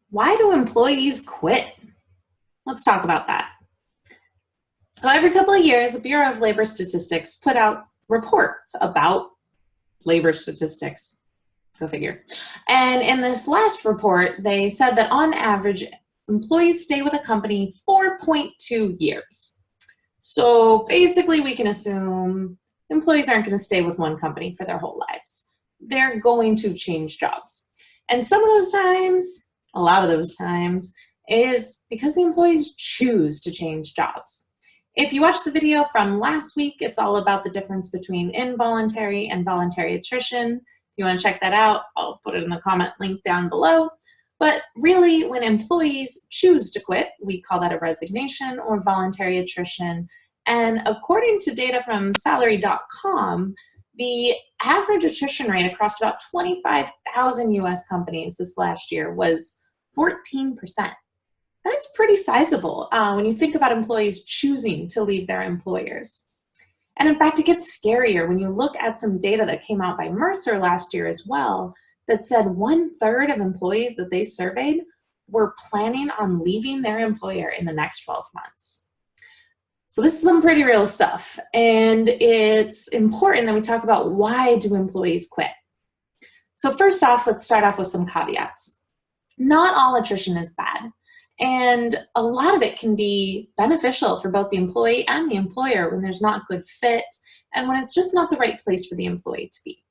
Why do employees quit? Let's talk about that. So every couple of years, the Bureau of Labor Statistics put out reports about labor statistics. Go figure. And in this last report, they said that on average, employees stay with a company 4.2 years. So basically, we can assume employees aren't going to stay with one company for their whole lives. They're going to change jobs. And some of those times, a lot of those times, is because the employees choose to change jobs. If you watched the video from last week, it's all about the difference between involuntary and voluntary attrition. If you want to check that out, I'll put it in the comment link down below. But really, when employees choose to quit, we call that a resignation or voluntary attrition. And according to data from salary.com, the average attrition rate across about 25,000 US companies this last year was 14%. That's pretty sizable when you think about employees choosing to leave their employers. And in fact, it gets scarier when you look at some data that came out by Mercer last year as well that said 1/3 of employees that they surveyed were planning on leaving their employer in the next 12 months. So this is some pretty real stuff, and it's important that we talk about why do employees quit. So first off, let's start off with some caveats. Not all attrition is bad, and a lot of it can be beneficial for both the employee and the employer when there's not good fit and when it's just not the right place for the employee to be.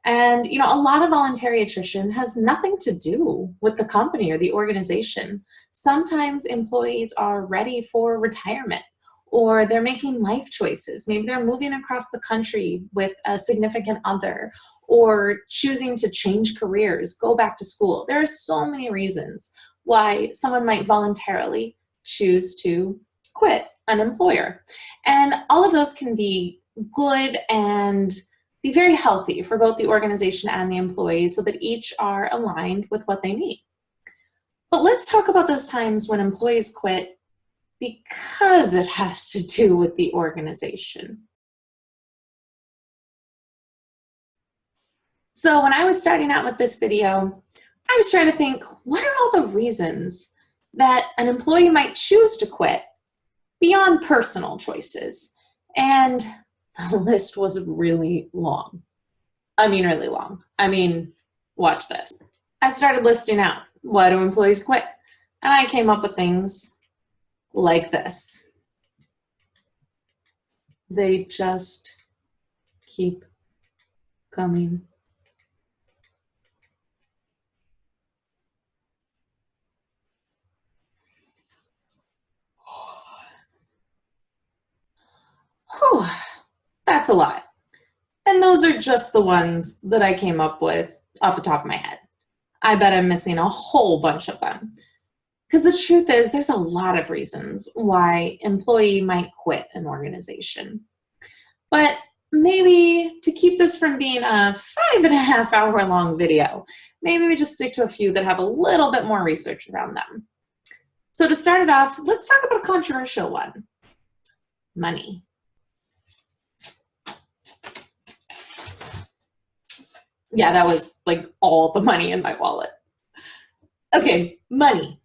And a lot of voluntary attrition has nothing to do with the company or the organization. Sometimes employees are ready for retirement, or they're making life choices. Maybe they're moving across the country with a significant other, or choosing to change careers, go back to school. There are so many reasons why someone might voluntarily choose to quit an employer. And all of those can be good and be very healthy for both the organization and the employees so that each are aligned with what they need. But let's talk about those times when employees quit because it has to do with the organization. So when I was starting out with this video, I was trying to think, what are all the reasons that an employee might choose to quit beyond personal choices? And the list was really long. I mean, really long. Watch this. I started listing out, why do employees quit? And I came up with things like this. They just keep coming. Whew, that's a lot. And those are just the ones that I came up with off the top of my head. I bet I'm missing a whole bunch of them. Because the truth is, there's a lot of reasons why an employee might quit an organization. But maybe to keep this from being a 5.5 hour long video, maybe we just stick to a few that have a little bit more research around them. So to start it off, let's talk about a controversial one. Money. Yeah, that was like all the money in my wallet. Okay, money.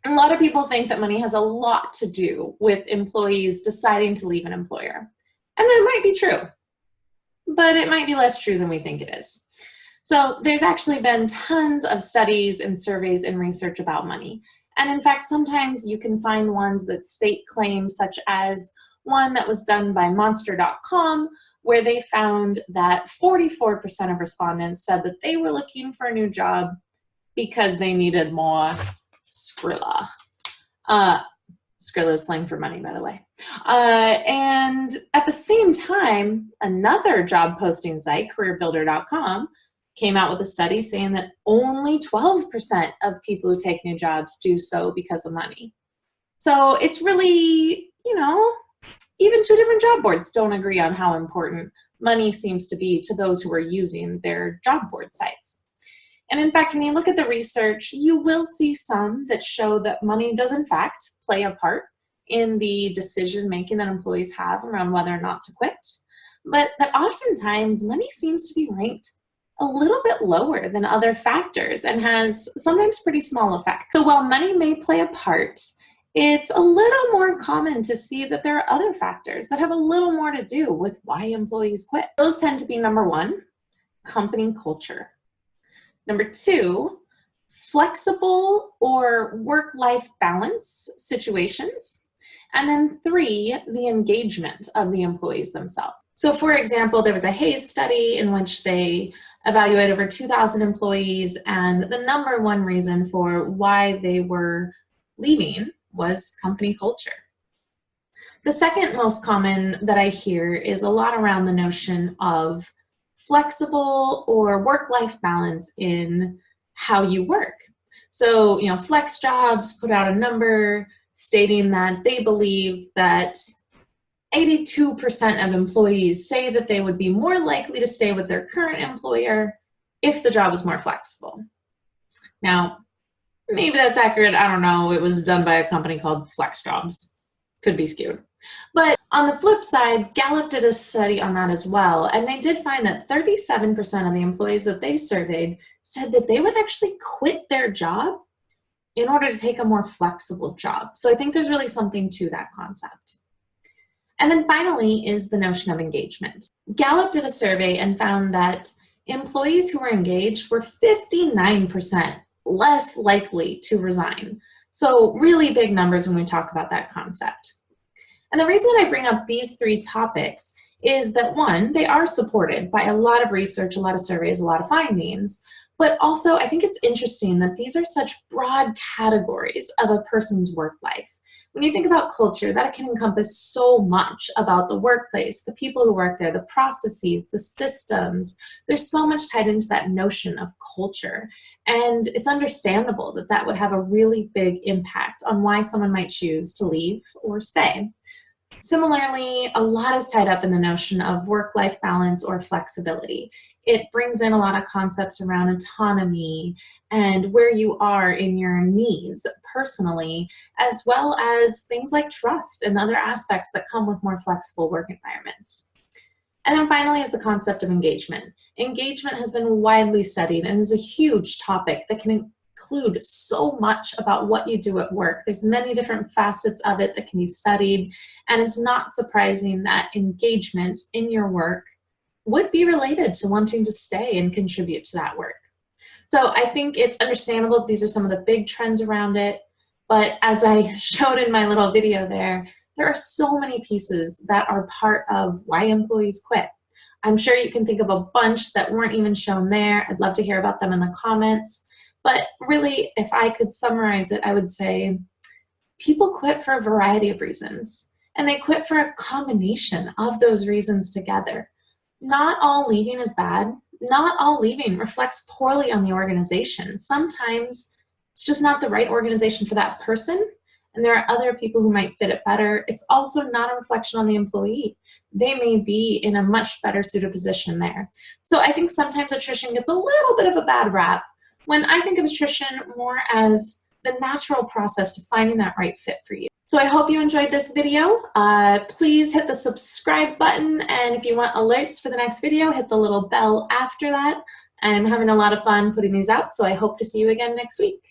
A lot of people think that money has a lot to do with employees deciding to leave an employer. And that might be true, but it might be less true than we think it is. So there's actually been tons of studies and surveys and research about money. And in fact, sometimes you can find ones that state claims, such as one that was done by monster.com, where they found that 44% of respondents said that they were looking for a new job because they needed more Skrilla. Skrilla is slang for money, by the way. And at the same time, another job posting site, careerbuilder.com, came out with a study saying that only 12% of people who take new jobs do so because of money. So it's really, even two different job boards don't agree on how important money seems to be to those who are using their job board sites. And in fact, when you look at the research, you will see some that show that money does in fact play a part in the decision-making that employees have around whether or not to quit, but that oftentimes money seems to be ranked a little bit lower than other factors and has sometimes pretty small effects. So while money may play a part, it's a little more common to see that there are other factors that have a little more to do with why employees quit. Those tend to be number one, company culture. Number two, flexible or work-life balance situations. And then three, the engagement of the employees themselves. So for example, there was a Hayes study in which they evaluated over 2,000 employees, and the number one reason for why they were leaving was company culture. The second most common that I hear is a lot around the notion of flexible or work-life balance in how you work. So, Flex Jobs put out a number stating that they believe that 82% of employees say that they would be more likely to stay with their current employer if the job was more flexible. Now, maybe that's accurate. I don't know. It was done by a company called Flex Jobs. Could be skewed. But on the flip side, Gallup did a study on that as well, and they did find that 37% of the employees that they surveyed said that they would actually quit their job in order to take a more flexible job. So I think there's really something to that concept. And then finally is the notion of engagement. Gallup did a survey and found that employees who were engaged were 59% less likely to resign. So really big numbers when we talk about that concept. And the reason that I bring up these three topics is that one, they are supported by a lot of research, a lot of surveys, a lot of findings, but also I think it's interesting that these are such broad categories of a person's work life. When you think about culture, that can encompass so much about the workplace, the people who work there, the processes, the systems. There's so much tied into that notion of culture. And it's understandable that that would have a really big impact on why someone might choose to leave or stay. Similarly, a lot is tied up in the notion of work-life balance or flexibility. It brings in a lot of concepts around autonomy and where you are in your needs personally, as well as things like trust and other aspects that come with more flexible work environments. And then finally is the concept of engagement. Engagement has been widely studied and is a huge topic that can include so much about what you do at work. There's many different facets of it that can be studied, and it's not surprising that engagement in your work would be related to wanting to stay and contribute to that work. So I think it's understandable these are some of the big trends around it, but as I showed in my little video there are so many pieces that are part of why employees quit. I'm sure you can think of a bunch that weren't even shown there. I'd love to hear about them in the comments. But really, if I could summarize it, I would say people quit for a variety of reasons, and they quit for a combination of those reasons together. Not all leaving is bad. Not all leaving reflects poorly on the organization. Sometimes it's just not the right organization for that person, and there are other people who might fit it better. It's also not a reflection on the employee. They may be in a much better suited position there. So I think sometimes attrition gets a little bit of a bad rap, when I think of attrition more as the natural process to finding that right fit for you. So I hope you enjoyed this video. Please hit the subscribe button, and if you want alerts for the next video, hit the little bell after that. I'm having a lot of fun putting these out, so I hope to see you again next week.